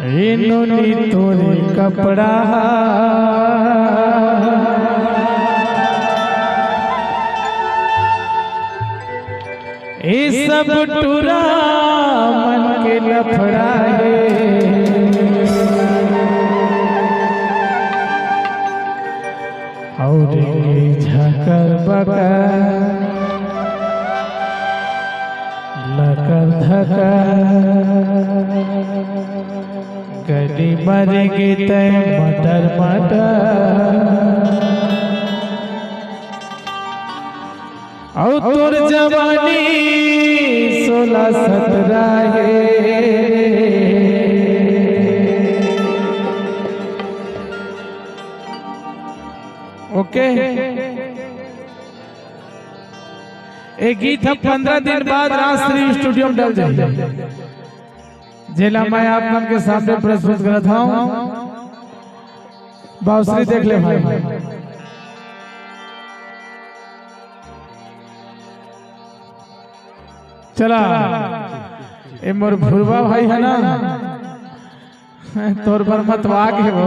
इन्होंने तोरे कपड़ा ये सब टूरा मन के लफड़ा है। और झकर बकर लकर धकर गली मरेगी तय मटर मटर और तोर जवानी 16-17 है। ओके एक गीत हम 15 दिन बाद राष्ट्रीय स्टूडियो में डाल जाएंगे। जिला मैं आप मन के सामने प्रस्तुत कर रहा हूँ। बाउसरी देख ले भाई। चला ए मोर भुरवा भाई है ना, तोर पर मत वाग है वो।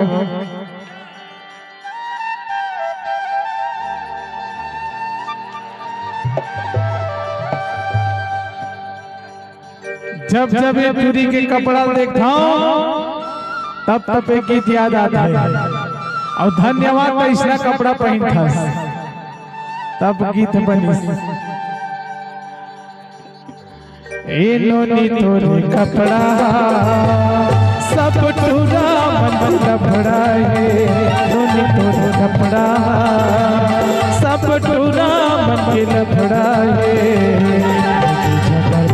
जब जब ये टूरी के कपड़ा देखता हूँ तब तब एक गीत याद आता है। और धन्यवाद तो इसना कपड़ा पहन था तब गीत बनी। इन्होंने तोरे कपड़ा सब टूरा मन लफड़ा है। इन्होंने तोरे कपड़ा सब टूरा मन लफड़ा है।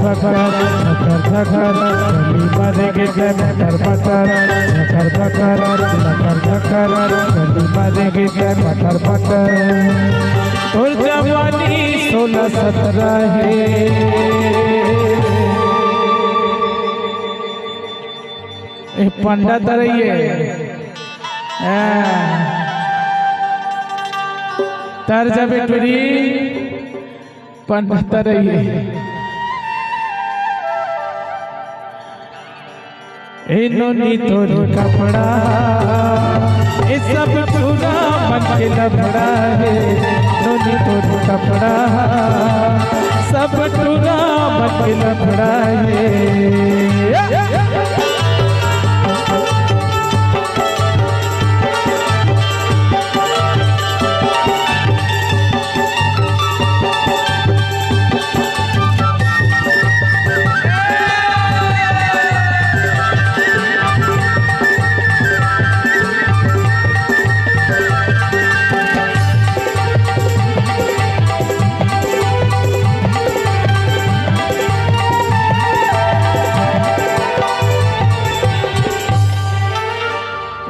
झकर झकर गली मरेगी तय मटर मटर झकर झकर लकर झकर गली मरेगी तय मटर मटर और जवानी 16-17 है। पंडा तरइए तर जब टूरी पंडा तरइए। इन्होंने तोरे कपड़ा ये सब टूरा मन के लफड़ा है। इन्होंने तोरे कपड़ा सब टूरा मन के लफड़ा है।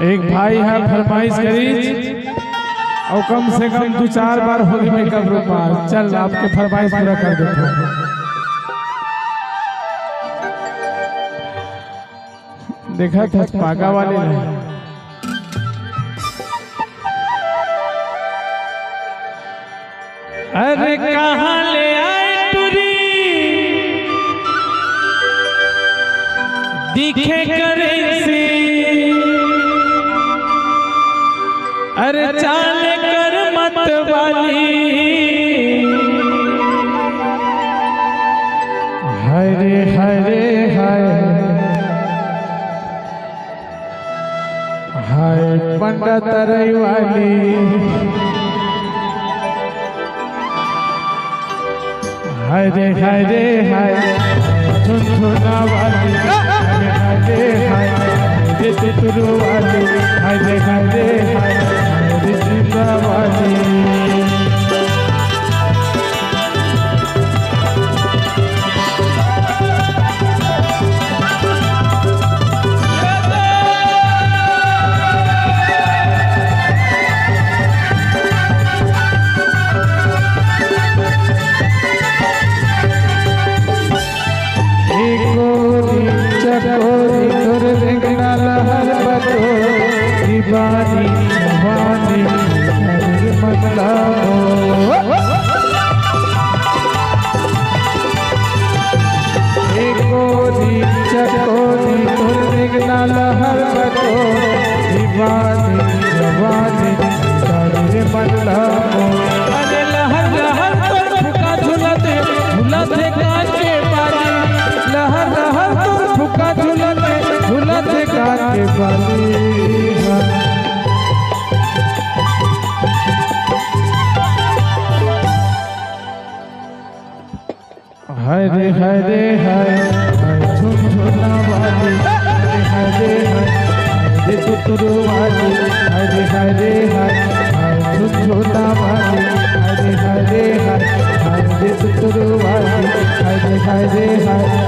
एक भाई है फरमाइश करी और कम से कम 2-4 बार होगी मेकअप रूपा। चल आपके फरमाइश पूरा कर देता हूँ। देखा था पागा वाले ने अरे कहाँ ले आए टूरी दिखे करे से अरे चाल कर मत वाली हरे हरे हाय हाय पंडा तरई वाली हरे हरे हाय झुनझुना वाली हरे हाय तुरु वाली हरे हरे हाय वाली। एक करला अरे लहर लहर तोर फुका झूलते झूलते कान के बाली लहर लहर तोर फुका झूलते झूलते कान के बाली हाय रे हाय रे हाय झुनझुना वाली हाय रे हाय तुतरू वाली हाय रे हाय झुनझुना वाली हाय रे हाय तुतरू वाली हाय रे हाय